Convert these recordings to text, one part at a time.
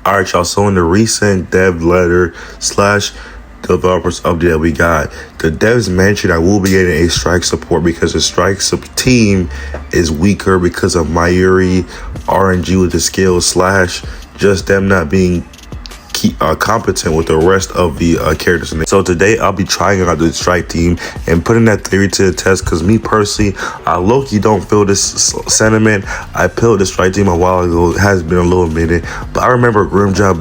Alright, y'all, so in the recent dev letter slash developers update that we got, the devs mentioned I will be getting a strike support because the strike team is weaker because of Mayuri RNG with the skills slash just them not being competent with the rest of the characters in it. So today I'll be trying out the strike team and putting that theory to the test, because me personally, I low-key don't feel this sentiment. I pilled the strike team a while ago. It has been a little minute, but I remember Grimjaw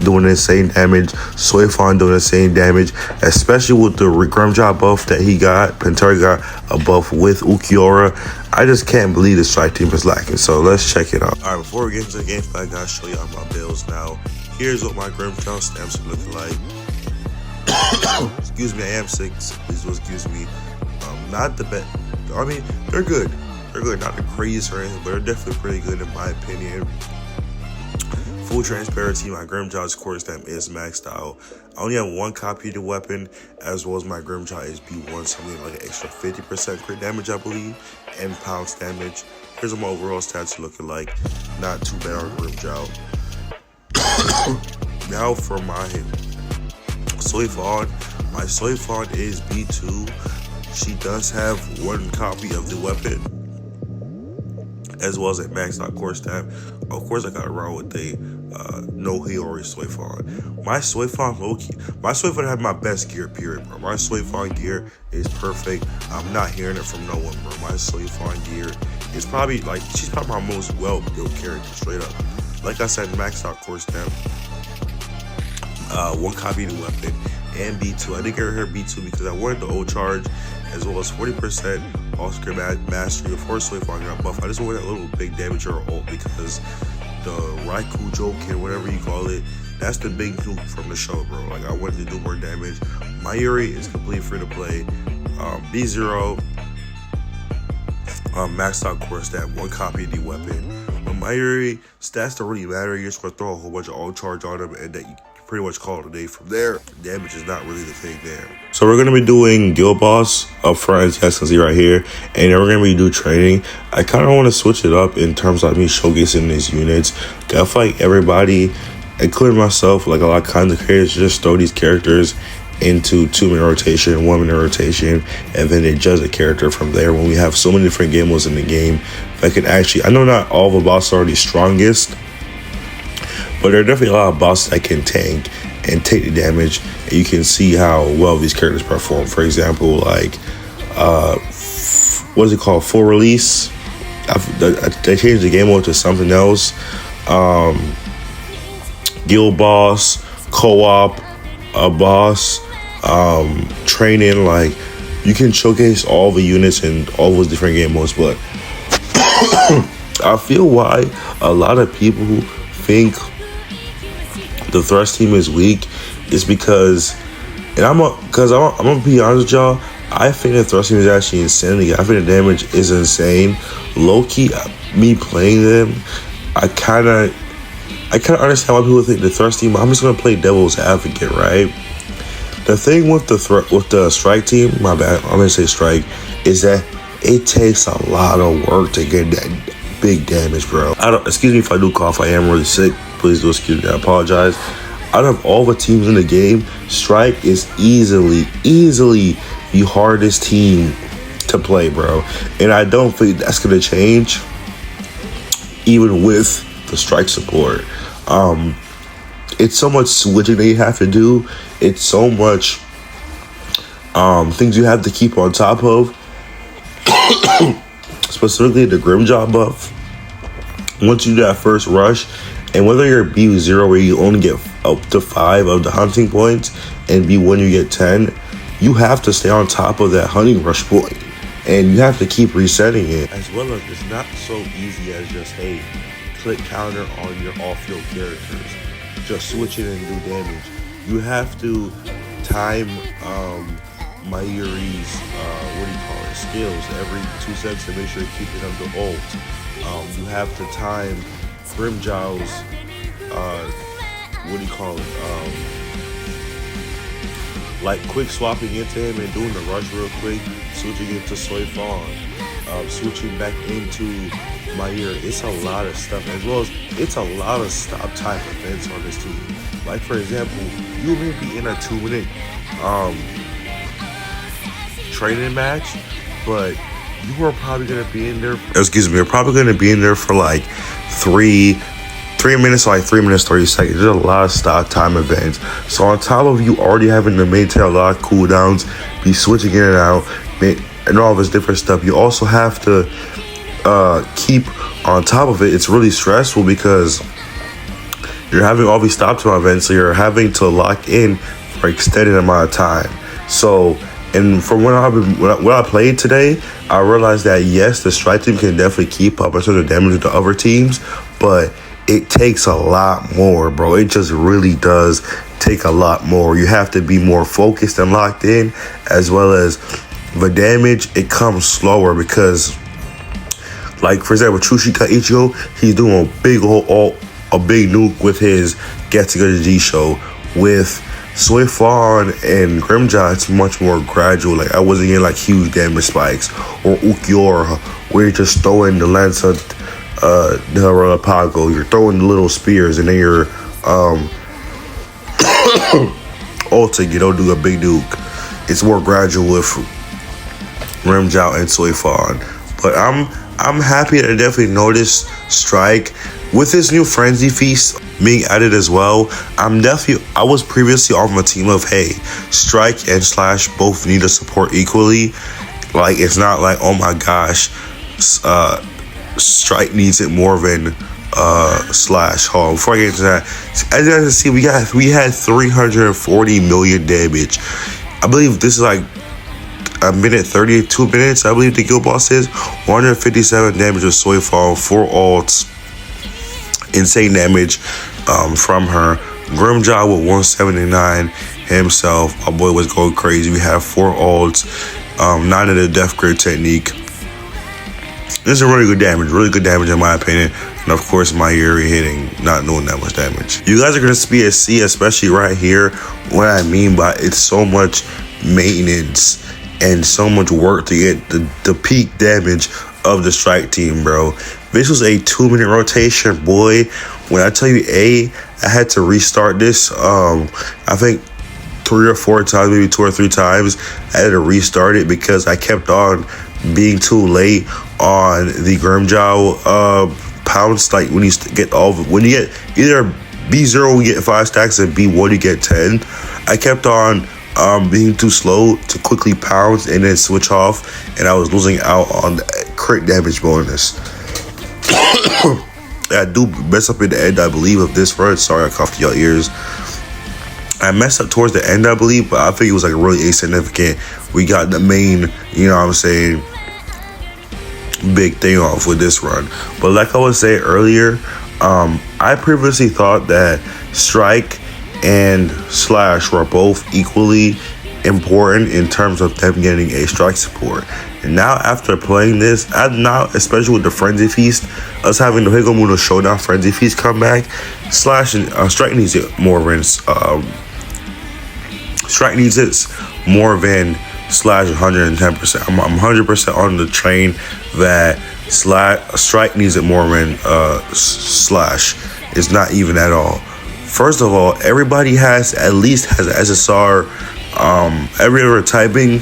doing the same damage, Soifon doing the same damage, especially with the Grimjaw buff that he got. Pantera got a buff with Ukiora. I just can't believe the strike team is lacking, so let's check it out. Alright, before we get into the gameplay, I gotta show y'all my builds now. Here's what my Grimjaw stamps are looking like. Excuse me, I am sick, so please do excuse me. Not the best. I mean, they're good. They're good, not the craziest or anything, but they're definitely pretty good in my opinion. Full transparency, my Grimjaw's core stamp is maxed out. I only have one copy of the weapon, as well as my Grimjaw is B1, something like an extra 50% crit damage, I believe, and pounce damage. Here's what my overall stats are looking like. Not too bad on Grimjaw. Now for my Soifon. My Soifon is B2. She does have one copy of the weapon, as well as a maxed out core stamp. Of course, I got around with the no Hiyori Soifon. My Soifon low-key, my Soifon had my best gear, period, bro. My Soifon gear is perfect. I'm not hearing it from no one, bro. My Soifon gear is probably, like, she's probably my most well-built character, straight up. Like I said, maxed out core stamp. One copy of the weapon, and B2. I didn't get her B2 because I wanted the old charge, as well as 40% Oscar mastery of horse Soifon got buff. I just wanted that little big damage or ult, because the Raikou Joken, whatever you call it, that's the big nuke from the show, bro. Like, I wanted to do more damage. Mayuri is completely free to play. B0, maxed out core stamp, one copy of the weapon. But Mayuri, stats don't really matter. You're just gonna throw a whole bunch of all charge on him, and that you pretty much call it a day from there. Damage is not really the thing there. So we're gonna be doing Guild Boss up front, as you guys can see right here, and then we're gonna be doing training. I kind of want to switch it up in terms of me showcasing these units. I feel like everybody, including myself, like a lot of content creators, just throw these characters into 2-minute rotation, 1-minute rotation, and then they judge the character from there. When we have so many different game modes in the game, I can actually, I know not all the bosses are the strongest, but there are definitely a lot of bosses that can tank and take the damage, and you can see how well these characters perform. For example, like, what is it called? Full release. They changed the game mode to something else. Guild Boss, co-op, boss, training. Like, you can showcase all the units in all those different game modes, but I feel why a lot of people think the Thrust team is weak is because, and I'm gonna be honest with y'all, I think the Thrust team is actually insanity. I think the damage is insane. Low-key, me playing them, I kind of understand why people think the Thrust team. I'm just gonna play devil's advocate, right? The thing with the strike team, my bad, I'm gonna say strike, is that it takes a lot of work to get that big damage, bro. Excuse me if I do cough, I am really sick. Please do excuse me, I apologize. Out of all the teams in the game, strike is easily the hardest team to play, bro. And I don't think that's gonna change, even with the strike support. It's so much switching that you have to do. It's so much things you have to keep on top of. Specifically the Grimjaw buff. Once you do that first rush, and whether you're B0 where you only get up to 5 of the hunting points, and B1 you get 10, you have to stay on top of that hunting rush point, and you have to keep resetting it. As well as it's not so easy as just, hey, click counter on your off-field characters, just switch it and do damage. You have to time Mayuri's skills every 2 seconds to make sure you keep it under ult. You have to time Grimjaw's like quick swapping into him and doing the rush real quick, switching into Soifon, switching back into my year, it's a lot of stuff, as well as it's a lot of stop type events on this team. Like for example, you may be in a 2 minute training match, but you are probably gonna be in there. Excuse me, you're probably gonna be in there for like three minutes, like 3 minutes 30 seconds. There's a lot of stop time events. So on top of you already having to maintain a lot of cooldowns, be switching in and out, and all this different stuff, you also have to keep on top of it. It's really stressful because you're having all these stop time events, so you're having to lock in for extended amount of time. So, and from what I played today, I realized that yes, the strike team can definitely keep up in terms of damage to other teams, but it takes a lot more, bro. It just really does take a lot more. You have to be more focused and locked in, as well as the damage, it comes slower because, like for example, Tsushika Ichigo, he's doing a big nuke with his Get Together G show. With Suifon and Grimjaw, it's much more gradual. Like I wasn't getting like huge damage spikes, or Ukiora, where you're just throwing the Lancer the Relapago, you're throwing the little spears, and then you're ulting, you don't do a big nuke. It's more gradual with Rimjout and Suifon. But I'm happy that I definitely noticed Strike with this new Frenzy Feast being added as well. I was previously on the team of, hey, Strike and Slash both need to support equally. Like it's not like, oh my gosh, Strike needs it more than Slash. Hold on, before I get into that, as you guys can see, we had 340 million damage. I believe this is like a minute 32 minutes. I believe the guild boss is 157 damage with Soyfall, 4 ults, insane damage from her. Grimjaw with 179 himself. My boy was going crazy. We have 4 ults, 9 of the death grid technique. This is really good damage in my opinion. And of course, my Yuri hitting, not doing that much damage. You guys are going to see, especially right here, what I mean by it's so much maintenance and so much work to get the peak damage of the strike team, bro. This was a 2-minute rotation, boy. When I tell you, I had to restart this, I think 3 or 4 times, maybe 2 or 3 times. I had to restart it because I kept on being too late on the Grimjaw pounce. Like when you get when you get either B0 you get 5 stacks and B1 you get 10. I kept on being too slow to quickly pounce and then switch off, and I was losing out on the crit damage bonus. I do mess up in the end, I believe, of this run. Sorry, I coughed your ears. I messed up towards the end, I believe, but I think it was like really insignificant. We got the main, you know what I'm saying, big thing off with this run. But like I was saying earlier, I previously thought that Strike and Slash were both equally important in terms of them getting a strike support. And now after playing this, now especially with the Frenzy Feast, us having the Higomuno Showdown Frenzy Feast come back, Slash and Strike needs it more than Strike needs it more than Slash 110%. I'm 100% on the train that Strike needs it more than Slash. It's not even at all. First of all, everybody has SSR. Every other typing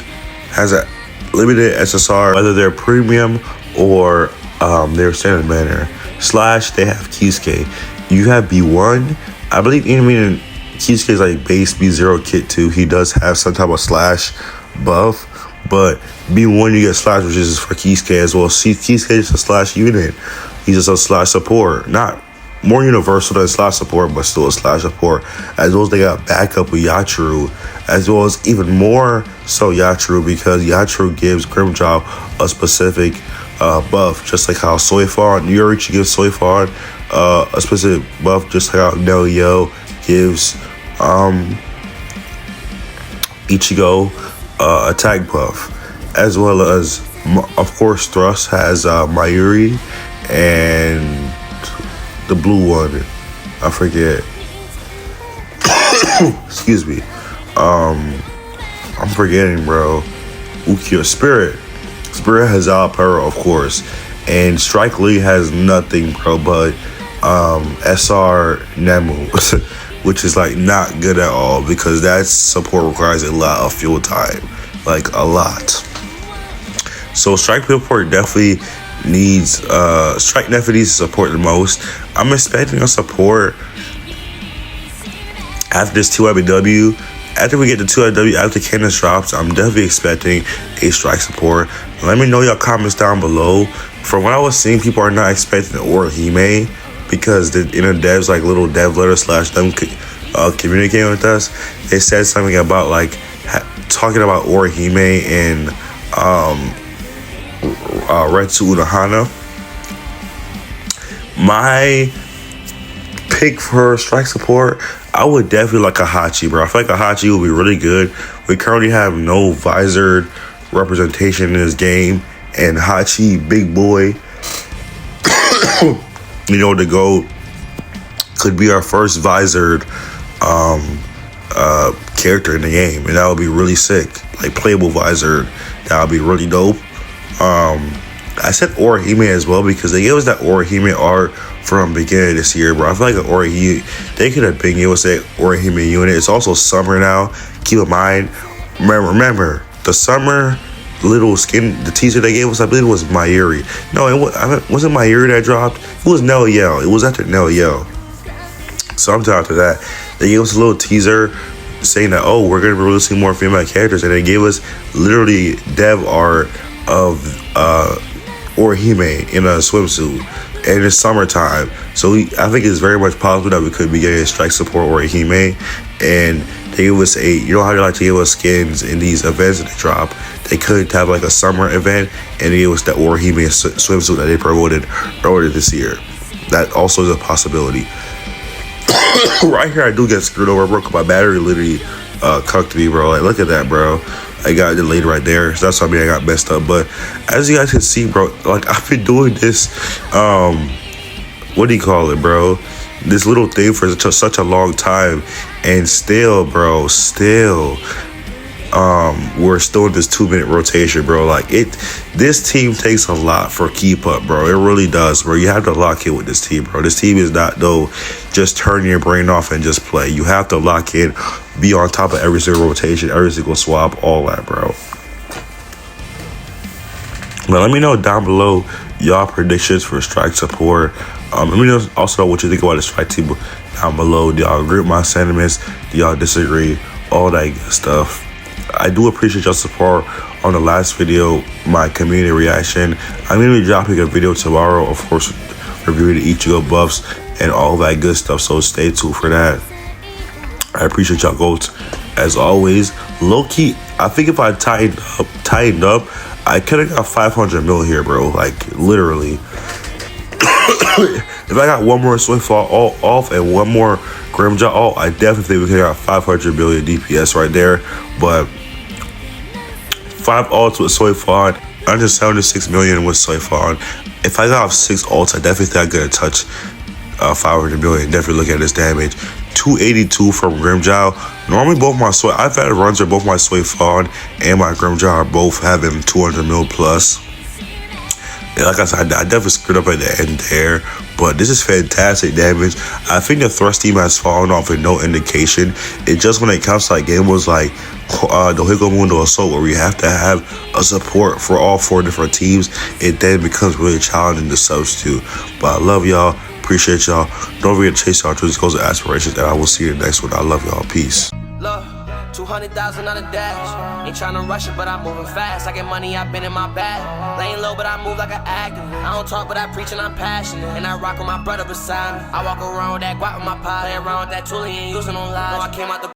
has a limited SSR, whether they're premium or they're standard banner. Slash, they have Kisuke. You have B1. I believe even Kisuke is like base B0 kit 2. He does have some type of Slash buff, but B1 you get Slash, which is for Kisuke as well. Kisuke is a Slash unit. He's just a Slash support, not more universal than Slash support, but still a Slash support. As well as they got backup with Yachiru, as well as even more so Yachiru, because Yachiru gives Grimjaw a specific buff, just like how Soifon, Yorichi gives Soifon a specific buff, just like how Nelio gives Ichigo attack buff, as well as, of course, Thrust has Mayuri and the blue one, I forget. Excuse me. I'm forgetting, bro. Ukiyo Spirit has Alpera, of course, And Strike League has nothing, bro, but SR Nemu, which is like not good at all because that support requires a lot of fuel time, like a lot. So Strike support definitely needs support the most. I'm expecting a support after this 2IBW. After we get the 2IBW, after Candace drops, I'm definitely expecting a Strike support. Let me know your comments down below. From what I was seeing, people are not expecting Orihime because the inner devs, like little dev letter / them communicating with us. They said something about like talking about Orihime and Retsu Unohana. My pick for Strike support, I would definitely like a Hachi, bro. I feel like a Hachi would be really good. We currently have no visored representation in this game, and Hachi, big boy, you know, the GOAT, could be our first visored character in the game, and that would be really sick. Like playable visored, that would be really dope. I said Orihime as well because they gave us that Orihime art from the beginning of this year, bro. I feel like they could have been gave us that Orihime unit. It's also summer now. Keep in mind, remember the summer little skin, the teaser they gave us, I believe it was Mayuri. No, it wasn't Mayuri that dropped. It was Nell Yell. It was after Nell Yell. Sometime after that, they gave us a little teaser saying that, oh, we're going to be releasing more female characters, and they gave us literally dev art of Orihime in a swimsuit, and it's summertime, so I think it's very much possible that we could be getting a Strike support Orihime. And they give us you know how they like to give us skins in these events that they drop. They could have like a summer event and they give us that Orihime swimsuit that they promoted earlier this year. That also is a possibility. Right here, I do get screwed over, bro, because my battery literally cucked me, bro. Like, look at that, bro. I got delayed right there, so that's why I got messed up. But as you guys can see, bro, like I've been doing this, what do you call it, bro? This little thing for such a long time, and still, bro, we're still in this 2-minute rotation, bro. Like this team takes a lot for keep up, bro. It really does, bro. You have to lock in with this team, bro. This team is not though just turn your brain off and just play. You have to lock in, be on top of every single rotation, every single swap, all that, bro. But let me know down below y'all predictions for Strike support. Let me know also what you think about the Strike team down below. Do y'all agree with my sentiments? Do y'all disagree? All that good stuff. I do appreciate your support on the last video, my community reaction. I'm going to be dropping a video tomorrow, of course, reviewing the Ichigo buffs and all that good stuff, so stay tuned for that. I appreciate y'all goats as always. Low-key, I think if I tightened up, I could have got 500 mil here, bro. Like, literally. If I got one more Swingfall off and one more Grimjaw off, I definitely think we could have got 500 million DPS right there. But 5 ults with Soifon, under 76 million with Soifon. If I got 6 ults, I definitely think I'm gonna touch 500 million. Definitely look at this damage. 282 from Grimjaw. Normally both my I've had runs where both my Soifon and my Grimjaw are both having 200 mil plus. And like I said, I definitely screwed up at the end there, but this is fantastic damage. I think the thrust team has fallen off with no indication. It just when it comes to like game was like the Hiko Mundo Assault, where we have to have a support for all 4 different teams, it then becomes really challenging to substitute. But I love y'all, appreciate y'all. Don't forget to chase y'all dreams, goals, and aspirations, and I will see you in the next one. I love y'all. Peace. 200,000 on a dash. Ain't tryna rush it, but I'm moving fast. I get money, I've been in my bag. Laying low, but I move like an activist. I don't talk, but I preach and I'm passionate. And I rock with my brother beside me. I walk around with that guap with my pie. Play around with that tool, he ain't using no lies. No, I came out the